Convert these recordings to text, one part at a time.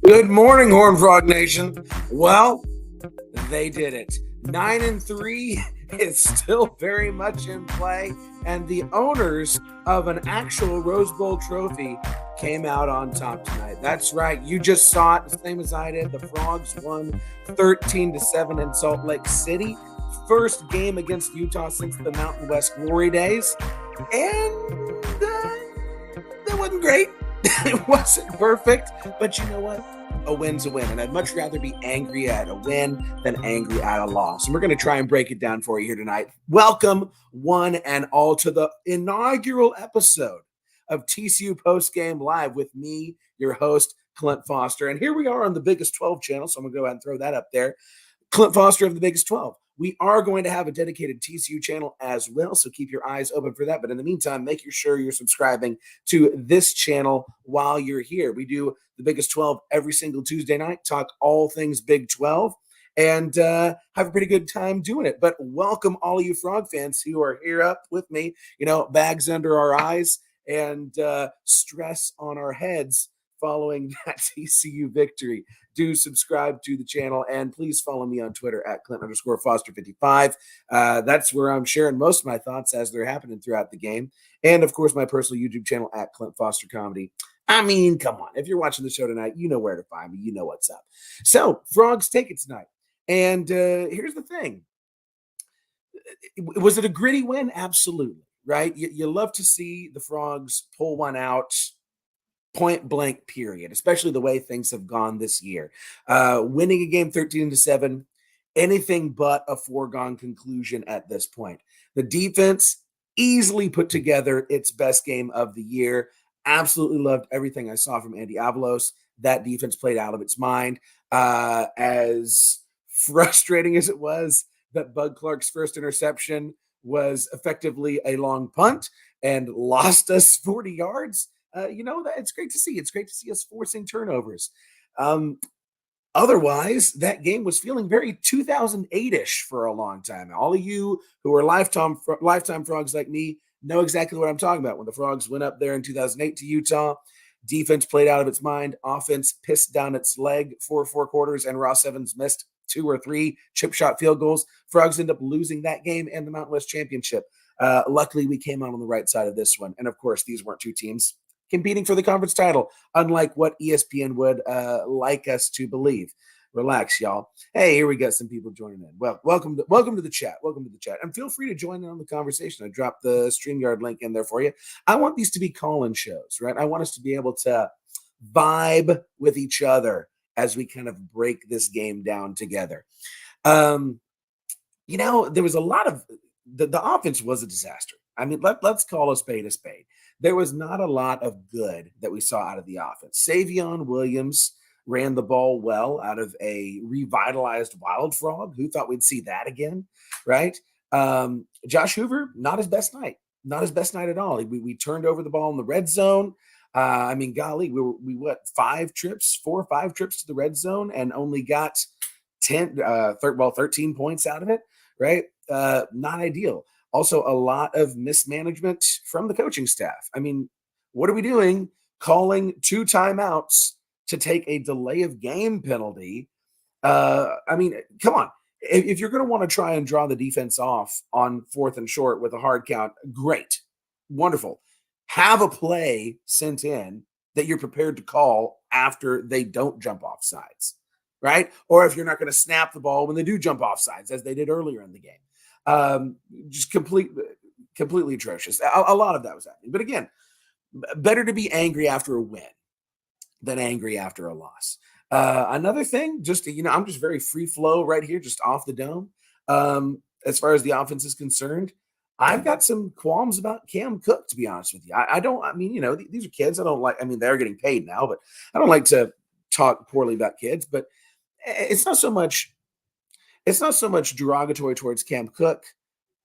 Good morning, Horned Frog Nation. Well, they did it. 9-3 is still very much in play, and the owners of an actual Rose Bowl trophy came out on top tonight. That's right. You just saw it, the same as I did. The Frogs won 13-7 in Salt Lake City. First game against Utah since the Mountain West Glory days. And that wasn't great. It wasn't perfect, but you know what? A win's a win, and I'd much rather be angry at a win than angry at a loss. And we're going to try and break it down for you here tonight. Welcome, one and all, to the inaugural episode of TCU Postgame Live with me, your host, Clint Foster. And here we are on the Biggest 12 channel, so I'm going to go ahead and throw that up there. Clint Foster of the Biggest 12. We are going to have a dedicated TCU channel as well, so keep your eyes open for that. But in the meantime, make sure you're subscribing to this channel while you're here. We do the Biggest 12 every single Tuesday night, talk all things Big 12, and have a pretty good time doing it. But welcome all of you Frog fans who are here up with me, bags under our eyes and stress on our heads following that TCU victory. Do subscribe to the channel, and please follow me on Twitter at Clint_Foster55. That's where I'm sharing most of my thoughts as they're happening throughout the game. And, of course, my personal YouTube channel at Clint Foster Comedy. I mean, come on. If you're watching the show tonight, you know where to find me. You know what's up. So, Frogs take it tonight. And here's the thing. Was it a gritty win? Absolutely, right? You love to see the Frogs pull one out point blank period, especially the way things have gone this year. Winning a game 13-7, anything but a foregone conclusion at this point. The defense easily put together its best game of the year. Absolutely loved everything I saw from Andy Avalos. That defense played out of its mind. As frustrating as it was that Bud Clark's first interception was effectively a long punt and lost us 40 yards. That it's great to see. It's great to see us forcing turnovers. Otherwise, that game was feeling very 2008-ish for a long time. All of you who are lifetime Frogs like me know exactly what I'm talking about. When the Frogs went up there in 2008 to Utah, defense played out of its mind. Offense pissed down its leg for 4 quarters, and Ross Evans missed 2 or 3 chip shot field goals. Frogs end up losing that game and the Mountain West Championship. Luckily, we came out on the right side of this one. And, of course, these weren't two teams competing for the conference title, unlike what ESPN would like us to believe. Relax, y'all. Hey, here we got some people joining in. Well, welcome to the chat. Welcome to the chat. And feel free to join in on the conversation. I dropped the StreamYard link in there for you. I want these to be call-in shows, right? I want us to be able to vibe with each other as we kind of break this game down together. There was a lot of the offense was a disaster. I mean, let's call a spade a spade. There was not a lot of good that we saw out of the offense. Savion Williams ran the ball well out of a revitalized Wild Frog. Who thought we'd see that again, right? Josh Hoover, not his best night. Not his best night at all. We turned over the ball in the red zone. Golly, we 4 or 5 trips to the red zone and only got 13 points out of it, right? Not ideal. Also, a lot of mismanagement from the coaching staff. I mean, what are we doing calling 2 timeouts to take a delay of game penalty? Come on. If you're going to want to try and draw the defense off on 4th and short with a hard count, great. Wonderful. Have a play sent in that you're prepared to call after they don't jump off sides, right? Or if you're not going to snap the ball when they do jump off sides, as they did earlier in the game. Just completely atrocious. A lot of that was happening. But again, better to be angry after a win than angry after a loss. Another thing, I'm just very free flow right here, just off the dome. As far as the offense is concerned, I've got some qualms about Cam Cook, to be honest with you. These are kids. They're getting paid now, but I don't like to talk poorly about kids, but it's not so much derogatory towards Cam Cook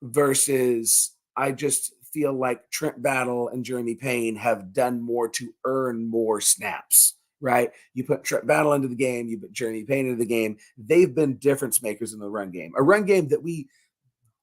versus I just feel like Trent Battle and Jeremy Payne have done more to earn more snaps, right? You put Trent Battle into the game, you put Jeremy Payne into the game. They've been difference makers in the run game, a run game that we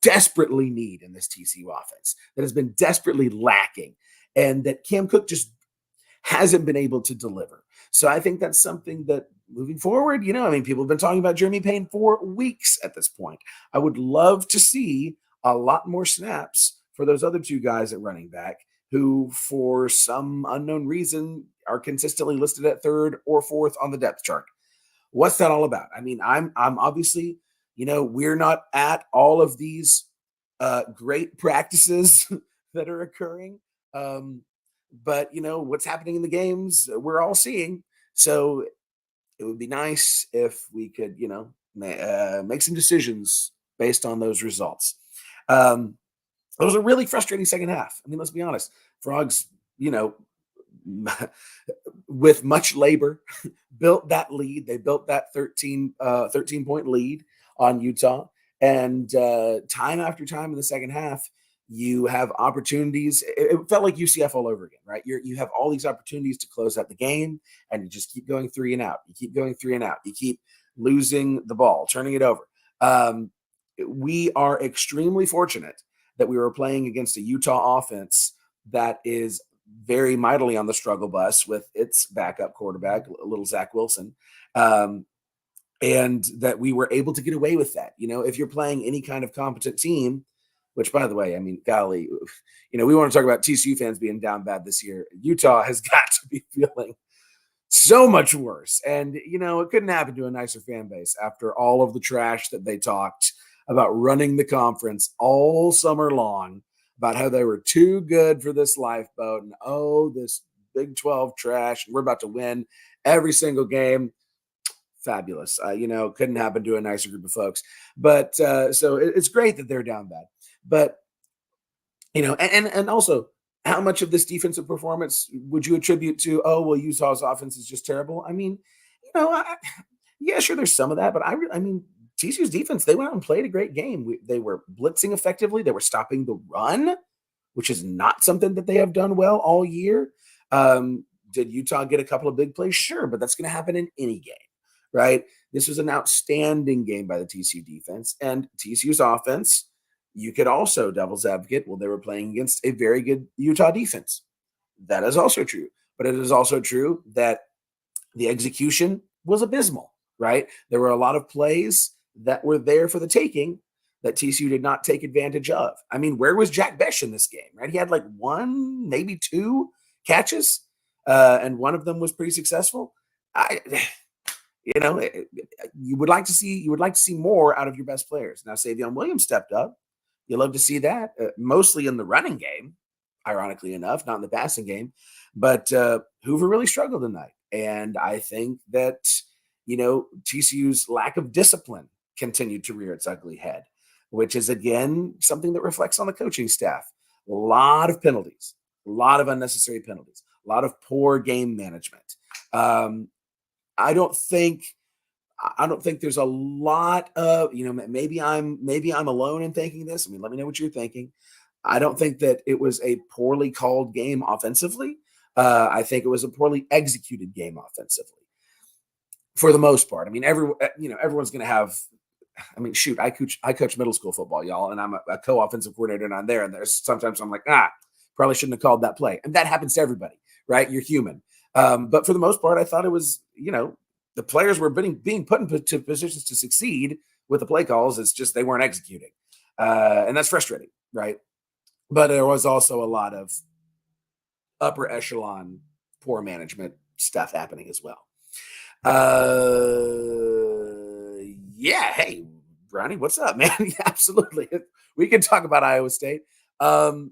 desperately need in this TCU offense that has been desperately lacking and that Cam Cook just hasn't been able to deliver. So I think that's something that moving forward, I mean, people have been talking about Jeremy Payne for weeks at this point. I would love to see a lot more snaps for those other two guys at running back who, for some unknown reason, are consistently listed at third or fourth on the depth chart. What's that all about? I mean, I'm obviously, we're not at all of these great practices that are occurring. But what's happening in the games, we're all seeing. So it would be nice if we could, make some decisions based on those results. It was a really frustrating second half. I mean, let's be honest. Frogs, you know, with much labor, built that lead. They built that 13-point lead on Utah. And time after time in the second half, you have opportunities. It felt like UCF all over again, right? You have all these opportunities to close out the game, and you just keep going 3 and out. You keep going 3 and out. You keep losing the ball, turning it over. We are extremely fortunate that we were playing against a Utah offense that is very mightily on the struggle bus with its backup quarterback, little Zach Wilson, and that we were able to get away with that. If you're playing any kind of competent team, which, by the way, I mean, golly, we want to talk about TCU fans being down bad this year. Utah has got to be feeling so much worse. And, it couldn't happen to a nicer fan base after all of the trash that they talked about running the conference all summer long, about how they were too good for this lifeboat and, this Big 12 trash, and we're about to win every single game. Fabulous. Couldn't happen to a nicer group of folks. But so it's great that they're down bad. But, and also, how much of this defensive performance would you attribute to, Utah's offense is just terrible? I mean, yeah, sure, there's some of that. But I mean, TCU's defense, they went out and played a great game. They were blitzing effectively. They were stopping the run, which is not something that they have done well all year. Did Utah get a couple of big plays? Sure, but that's going to happen in any game, right? This was an outstanding game by the TCU defense. And TCU's offense, you could also, devil's advocate, they were playing against a very good Utah defense. That is also true. But it is also true that the execution was abysmal, right? There were a lot of plays that were there for the taking that TCU did not take advantage of. I mean, where was Jack Besh in this game, right? He had like 1, maybe 2 catches, and one of them was pretty successful. You would like to see more out of your best players. Now, Savion Williams stepped up. You love to see that, mostly in the running game, ironically enough, not in the passing game. But Hoover really struggled tonight. And I think that, TCU's lack of discipline continued to rear its ugly head, which is, again, something that reflects on the coaching staff. A lot of penalties, a lot of unnecessary penalties, a lot of poor game management. I don't think there's a lot of, maybe I'm alone in thinking this. I mean, let me know what you're thinking. I don't think that it was a poorly called game offensively. I think it was a poorly executed game offensively for the most part. I mean, everyone's going to have, I mean, shoot, I coach middle school football, y'all, and I'm a co-offensive coordinator and I'm there. And there's sometimes I'm like, probably shouldn't have called that play. And that happens to everybody, right? You're human. But for the most part, I thought it was, the players were being put into positions to succeed with the play calls. It's just they weren't executing. And that's frustrating, right? But there was also a lot of upper echelon poor management stuff happening as well. Yeah, hey, Brownie, what's up, man? Yeah, absolutely. We can talk about Iowa State. So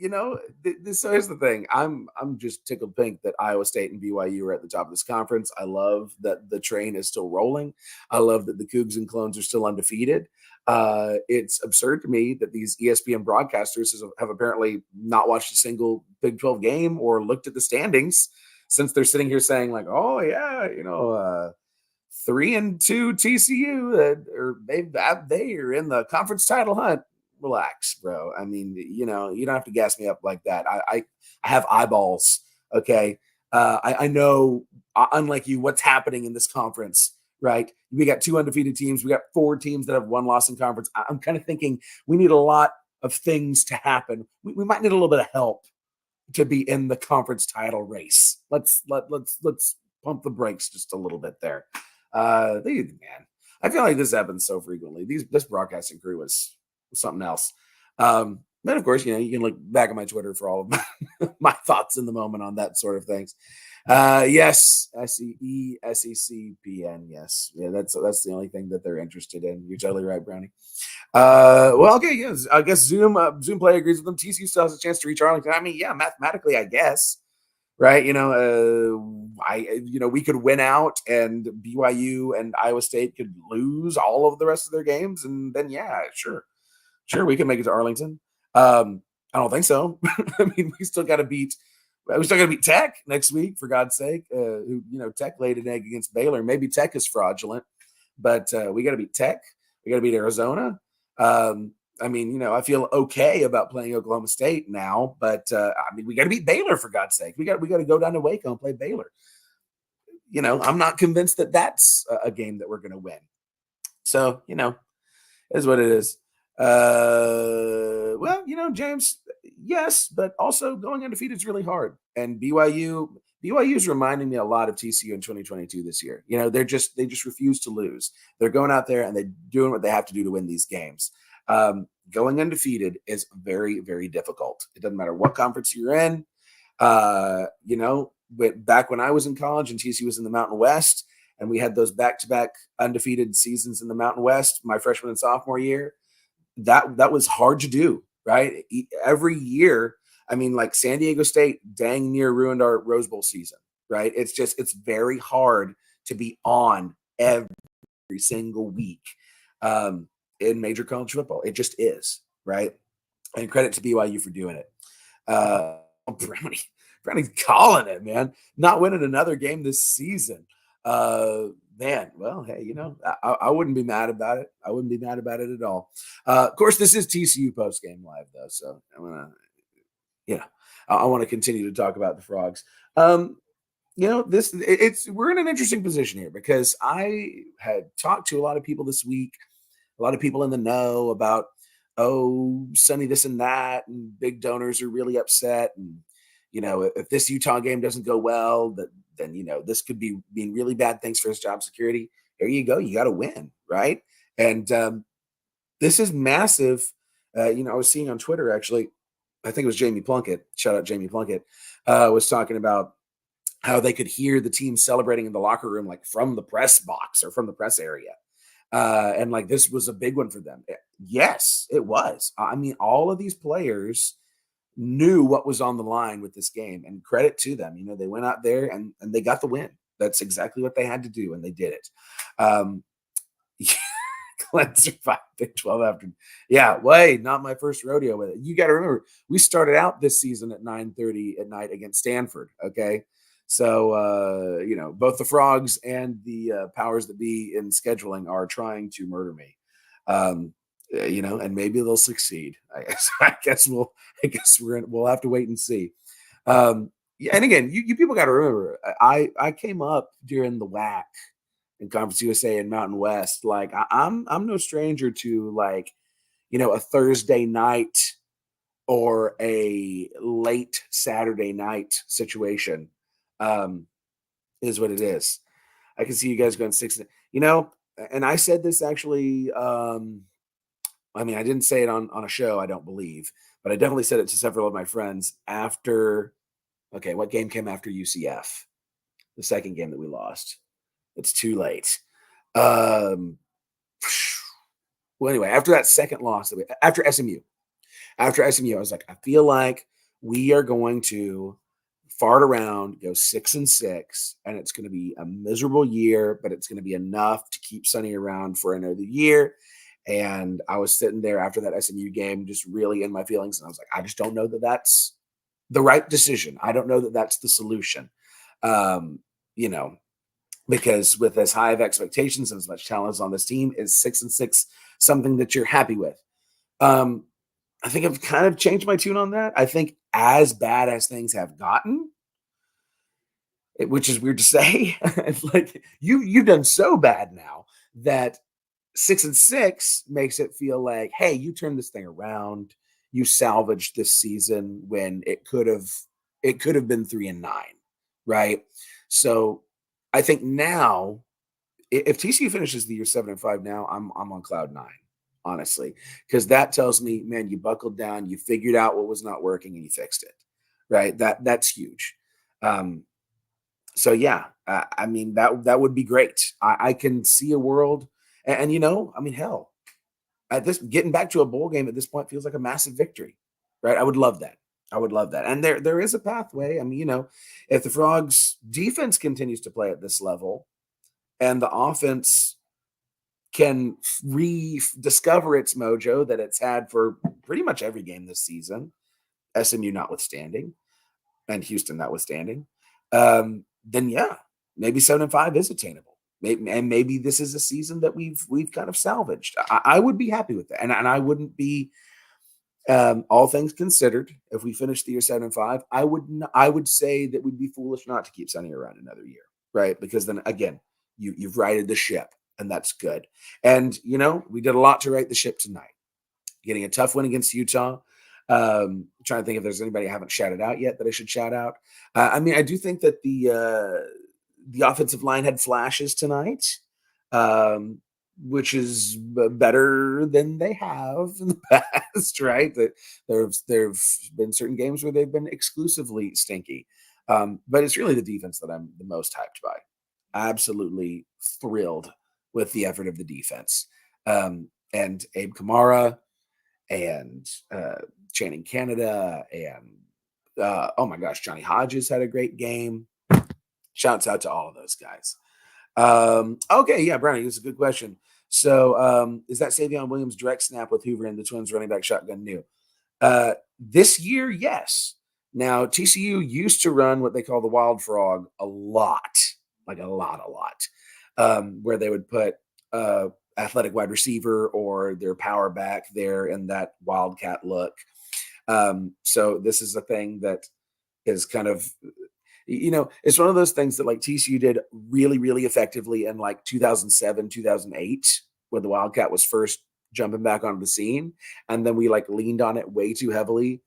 here's the thing. I'm just tickled pink that Iowa State and BYU are at the top of this conference. I love that the train is still rolling. I love that the Cougs and Clones are still undefeated. It's absurd to me that these ESPN broadcasters have apparently not watched a single Big 12 game or looked at the standings since they're sitting here saying like, 3-2 TCU, or they are in the conference title hunt. Relax, bro. I mean, you don't have to gas me up like that. I have eyeballs. Okay. I know, unlike you, what's happening in this conference, right? We got 2 undefeated teams. We got 4 teams that have 1 loss in conference. I'm kind of thinking we need a lot of things to happen. We might need a little bit of help to be in the conference title race. Let's pump the brakes just a little bit there. Man, I feel like this happens so frequently. This broadcasting crew was something else. Then of course, you can look back at my Twitter for all of my thoughts in the moment on that sort of things. Yes, SECPN. Yes, yeah, that's the only thing that they're interested in. You're totally right, Brownie. Well, okay, yes, I guess Zoom Play agrees with them. TCU still has a chance to reach Arlington. I mean, yeah, mathematically, I guess, right? We could win out, and BYU and Iowa State could lose all of the rest of their games, and then yeah, sure, we can make it to Arlington. I don't think so. I mean, we still got to beat Tech next week, for God's sake. Tech laid an egg against Baylor. Maybe Tech is fraudulent, but we got to beat Tech. We got to beat Arizona. I feel okay about playing Oklahoma State now, but we got to beat Baylor, for God's sake. We got to go down to Waco and play Baylor. I'm not convinced that that's a game that we're going to win. So, is what it is. James, yes, but also going undefeated is really hard. And BYU is reminding me a lot of TCU in 2022 this year. They just refuse to lose. They're going out there and they're doing what they have to do to win these games. Going undefeated is very, very difficult. It doesn't matter what conference you're in. Back when I was in college and TCU was in the Mountain West, and we had those back-to-back undefeated seasons in the Mountain West, my freshman and sophomore year, that was hard to do, right? Every year, like San Diego State dang near ruined our Rose Bowl season, right? It's very hard to be on every single week in major college football. It just is, right? And credit to BYU for doing it. Brownie's calling it, man. Not winning another game this season. Well, hey, I wouldn't be mad about it. I wouldn't be mad about it at all. Of course, this is TCU Postgame Live, though, so I'm gonna, I want to continue to talk about the Frogs. We're in an interesting position here because I had talked to a lot of people this week, a lot of people in the know about, Sonny this and that, and big donors are really upset, and if this Utah game doesn't go well, then this could mean really bad things for his job security. There you go. You got to win, right? And this is massive. I was seeing on Twitter, actually, I think it was Jamie Plunkett. Shout out Jamie Plunkett. Was talking about how they could hear the team celebrating in the locker room, like from the press box or from the press area. And like this was a big one for them. Yes, it was. All of these players knew what was on the line with this game, and credit to them. They went out there and they got the win. That's exactly what they had to do, and they did it. Glenn survived Big 12 after. Yeah, not my first rodeo with it. You got to remember, we started out this season at 9:30 at night against Stanford. Okay. So, both the Frogs and the powers that be in scheduling are trying to murder me. And maybe they'll succeed. We'll have to wait and see. And again, you people got to remember, I came up during the WAC in Conference USA and Mountain West. Like I'm no stranger to a Thursday night or a late Saturday night situation. Is what it is. I can see you guys going 6. And I said this actually. I didn't say it on a show, I don't believe, but I definitely said it to several of my friends after. Okay, what game came after UCF? The second game that we lost. It's too late. Well, anyway, after that second loss, after SMU, I was like, I feel like we are going to fart around, go 6-6, and it's going to be a miserable year, but it's going to be enough to keep Sonny around for another year. And I was sitting there after that SMU game, just really in my feelings. And I was like, I just don't know that that's the right decision. I don't know that that's the solution. Because with as high of expectations and as much talent on this team, is 6-6 something that you're happy with? I think I've kind of changed my tune on that. I think as bad as things have gotten, which is weird to say, like you've done so bad now that 6-6 makes it feel like, hey, you turned this thing around. You salvaged this season when it could have been 3-9, right? So I think now, if TCU finishes the year 7-5 now, I'm on cloud nine, honestly, because that tells me, man, you buckled down, you figured out what was not working, and you fixed it, right? That's huge. Um, so yeah, I mean that would be great. I can see a world, and I mean, hell, at this getting back to a bowl game at this point feels like a massive victory, right? I would love that. I would love that. And there is a pathway. I mean, if the Frogs defense continues to play at this level and the offense can rediscover its mojo that it's had for pretty much every game this season, SMU notwithstanding, and Houston notwithstanding, then yeah, maybe 7-5 is attainable. Maybe this is a season that we've kind of salvaged. I would be happy with that, and I wouldn't be, all things considered, if we finish the year 7-5, I would say that we'd be foolish not to keep Sonny around another year, right? Because then again, you've righted the ship, and that's good. And we did a lot to right the ship tonight, getting a tough win against Utah. Trying to think if there's anybody I haven't shouted out yet that I should shout out. I mean, I do think that the offensive line had flashes tonight, which is better than they have in the past, right? That there've been certain games where they've been exclusively stinky, but it's really the defense that I'm the most hyped by. Absolutely thrilled with the effort of the defense, and Abe Kamara and Channing Canada and oh my gosh, Johnny Hodges had a great game. Shouts out to all of those guys. Okay, yeah, Brownie, this is a good question. So is that Savion Williams direct snap with Hoover and the Twins running back shotgun new? This year, yes. Now, TCU used to run what they call the Wild Frog a lot, like a lot, where they would put athletic wide receiver or their power back there in that Wildcat look. So this is a thing that is kind of, it's one of those things that like TCU did really, really effectively in like 2007, 2008, when the Wildcat was first jumping back onto the scene. And then we like leaned on it way too heavily,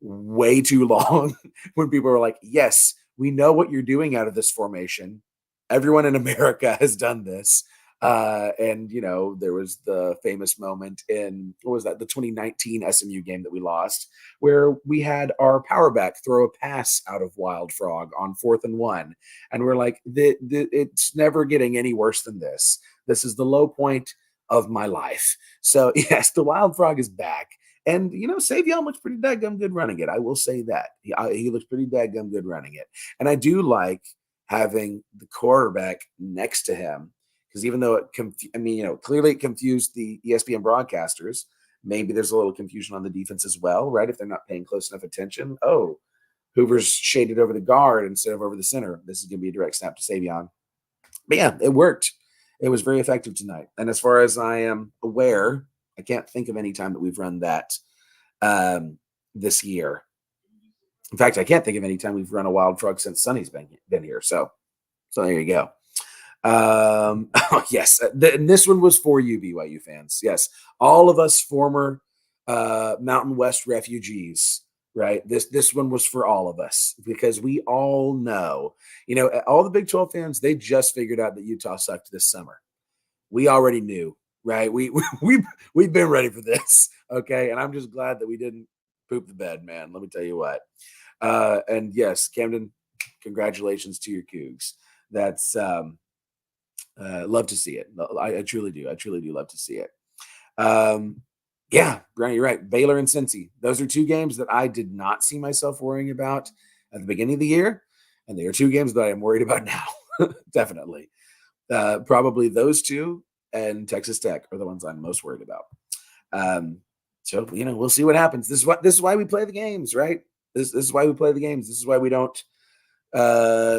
way too long, when people were like, yes, we know what you're doing out of this formation. Everyone in America has done this. And there was the famous moment in, what was that, the 2019 SMU game that we lost, where we had our power back throw a pass out of Wild Frog on 4th and 1. And we're like, it's never getting any worse than this. This is the low point of my life. So yes, the Wild Frog is back. And, Savion looks pretty daggum good running it. I will say that. He looks pretty daggum good running it. And I do like having the quarterback next to him, because even though clearly it confused the ESPN broadcasters, maybe there's a little confusion on the defense as well, right? If they're not paying close enough attention. Oh, Hoover's shaded over the guard instead of over the center. This is going to be a direct snap to Savion. But yeah, it worked. It was very effective tonight. And as far as I am aware, I can't think of any time that we've run that this year. In fact, I can't think of any time we've run a Wild Frog since Sonny's been here. So there you go. Yes, and this one was for you, BYU fans. Yes, all of us former Mountain West refugees, right? This one was for all of us, because we all know, all the Big 12 fans, they just figured out that Utah sucked this summer. We already knew, right? We've been ready for this, okay? And I'm just glad that we didn't poop the bed, man. Let me tell you what. And yes, Camden, congratulations to your Cougs. That's love to see it. I truly do. I truly do love to see it. Yeah, Brian, you're right. Baylor and Cincy. Those are two games that I did not see myself worrying about at the beginning of the year. And they are two games that I am worried about now. Definitely. Probably those two and Texas Tech are the ones I'm most worried about. So, we'll see what happens. This is why we play the games, right? This is why we play the games. This is why we don't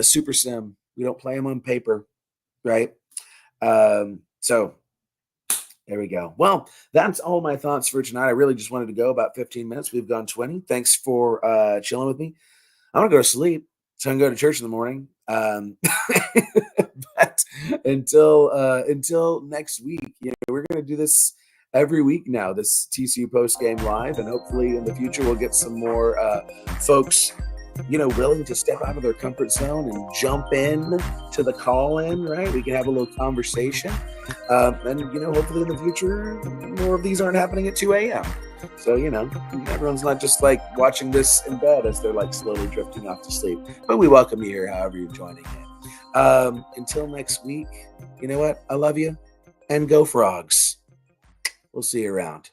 super sim. We don't play them on paper, right? So there we go. Well, that's all my thoughts for tonight. I really just wanted to go about 15 minutes. We've gone 20. Thanks for chilling with me. I'm going to go to sleep, so I can go to church in the morning. But until next week, we're going to do this every week now, this TCU Postgame Live, and hopefully in the future we'll get some more folks willing to step out of their comfort zone and jump in to the call-in, right? We can have a little conversation. And, hopefully in the future, more of these aren't happening at 2 a.m. So, everyone's not just like watching this in bed as they're like slowly drifting off to sleep. But we welcome you here, however you're joining in. Until next week, you know what? I love you. And go Frogs. We'll see you around.